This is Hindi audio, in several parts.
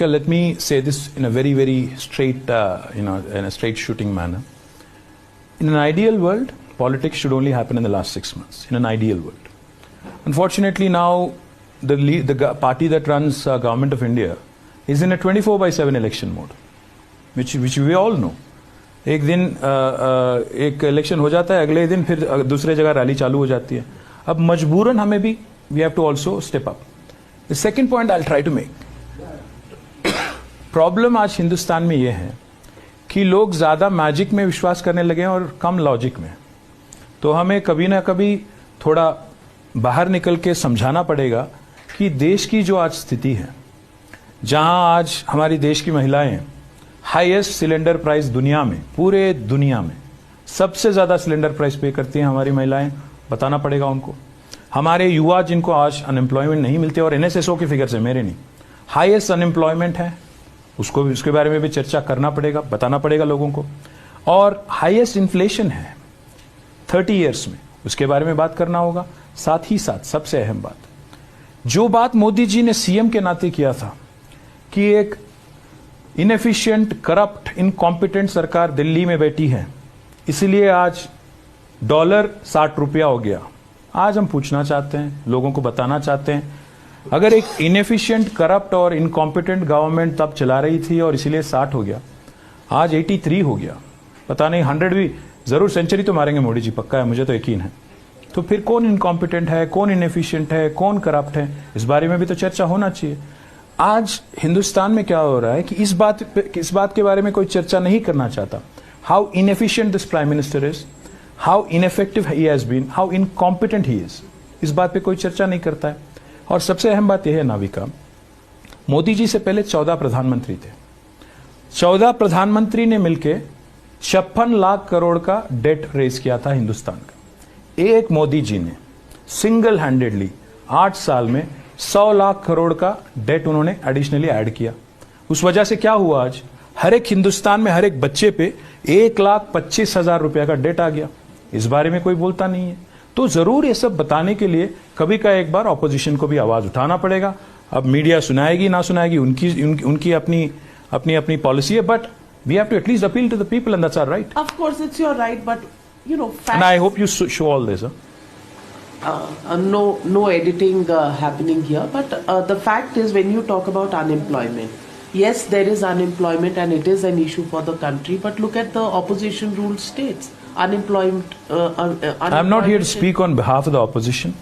Let me say this in a very straight, in a straight shooting manner. In an ideal world, politics should only happen in the last 6 months. In an ideal world, unfortunately, now the party that runs government of India is in a 24/7 election mode, which we all know. एक दिन एक इलेक्शन हो जाता है, अगले दिन फिर दूसरे जगह रैली चालू हो जाती है. अब मजबूरन हमें भी we have to also step up. The second point I'll try to make. Problem आज हिंदुस्तान में यह है कि लोग ज्यादा मैजिक में विश्वास करने लगे हैं और कम लॉजिक में. तो हमें कभी ना कभी थोड़ा बाहर निकल के समझाना पड़ेगा कि देश की जो आज स्थिति है, जहां आज हमारी देश की महिलाएं हाईएस्ट सिलेंडर प्राइस दुनिया में, पूरे दुनिया में सबसे ज्यादा सिलेंडर प्राइस पे करती हैं हमारी महिलाएं, बताना पड़ेगा उनको. हमारे युवा जिनको आज अनएम्प्लॉयमेंट नहीं मिलते, और एनएसएसओ की फिगर से, मेरे नहीं, हाईएस्ट अनएम्प्लॉयमेंट है, उसको भी, उसके बारे में भी चर्चा करना पड़ेगा, बताना पड़ेगा लोगों को. और हाईएस्ट इन्फ्लेशन है 30 इयर्स में, उसके बारे में बात करना होगा. साथ ही साथ सबसे अहम बात, जो बात मोदी जी ने सीएम के नाते किया था कि एक इनएफिशिएंट, करप्ट, इनकॉम्पिटेंट सरकार दिल्ली में बैठी है, इसीलिए आज डॉलर 60 रुपया हो गया. आज हम पूछना चाहते हैं, लोगों को बताना चाहते हैं, अगर एक इनएफिशिएंट, करप्ट और इनकॉम्पिटेंट गवर्नमेंट तब चला रही थी और इसीलिए 60 हो गया, आज 83 हो गया, पता नहीं 100 भी, जरूर सेंचुरी तो मारेंगे मोदी जी, पक्का है, मुझे तो यकीन है. तो फिर कौन इनकॉम्पिटेंट है, कौन इनएफिशिएंट है, कौन करप्ट है, इस बारे में भी तो चर्चा होना चाहिए. आज हिंदुस्तान में क्या हो रहा है कि इस बात के बारे में कोई चर्चा नहीं करना चाहता. How inefficient this prime minister is, how ineffective he has been, how incompetent he is, इस बात पे कोई चर्चा नहीं करता है. और सबसे अहम बात यह है नाविका, मोदी जी से पहले 14 प्रधानमंत्री थे. 14 प्रधानमंत्री ने मिलकर 56 लाख करोड़ का डेट रेज किया था हिंदुस्तान का. एक मोदी जी ने सिंगल हैंडेडली 8 साल में 100 लाख करोड़ का डेट उन्होंने एडिशनली ऐड किया. उस वजह से क्या हुआ, आज हर एक हिंदुस्तान में हर एक बच्चे पे 1,25,000 रुपया का डेट आ गया. इस बारे में कोई बोलता नहीं है. तो जरूर ये सब बताने के लिए कभी का एक बार ऑपोजिशन को भी आवाज उठाना पड़ेगा. अब मीडिया सुनाएगी ना सुनाएगी, उनकी अपनी पॉलिसी है, but we have to at least appeal to the people and that's our right. Of course it's your right, but you know, and I hope you show all this. No editing happening here, but the fact is, when you talk about unemployment, yes, there is unemployment and it is an issue for the country, but look at the opposition ruled states. Unemployment. I'm not here to speak on behalf of the opposition.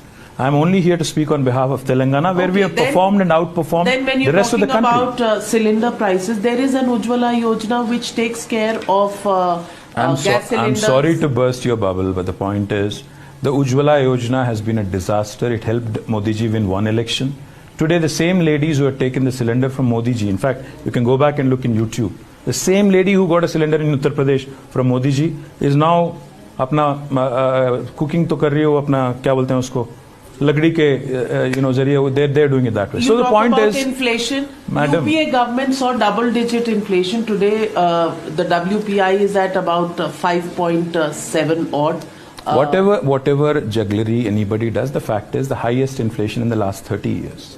I'm only here to speak on behalf of Telangana, where we have performed and outperformed the rest of the country. Then when you're talking about cylinder prices, there is an Ujjwala Yojana which takes care of gas cylinders. I'm sorry to burst your bubble, but the point is, the Ujjwala Yojana has been a disaster. It helped Modi ji win one election. Today, the same ladies who have taken the cylinder from Modi ji, in fact, you can go back and look in YouTube. The same lady who got a cylinder in Uttar Pradesh from Modi ji is now अपना cooking तो कर रही हो, अपना क्या बोलते हैं उसको, लकड़ी के जरिए, they're doing it that way. So the point is, inflation. Madam, UPA government saw double-digit inflation. Today, the WPI is at about 5.7 odd. Whatever jugglery anybody does, the fact is the highest inflation in the last 30 years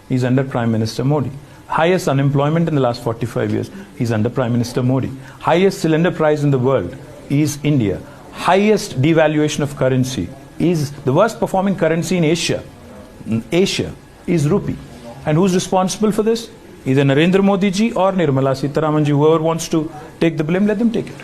is under Prime Minister Modi. Highest unemployment in the last 45 years is under Prime Minister Modi. Highest cylinder price in the world is India. Highest devaluation of currency is the worst performing currency in Asia. Asia is rupee. And who's responsible for this? Either Narendra Modi ji or Nirmala Sitharaman ji. Whoever wants to take the blame, let them take it.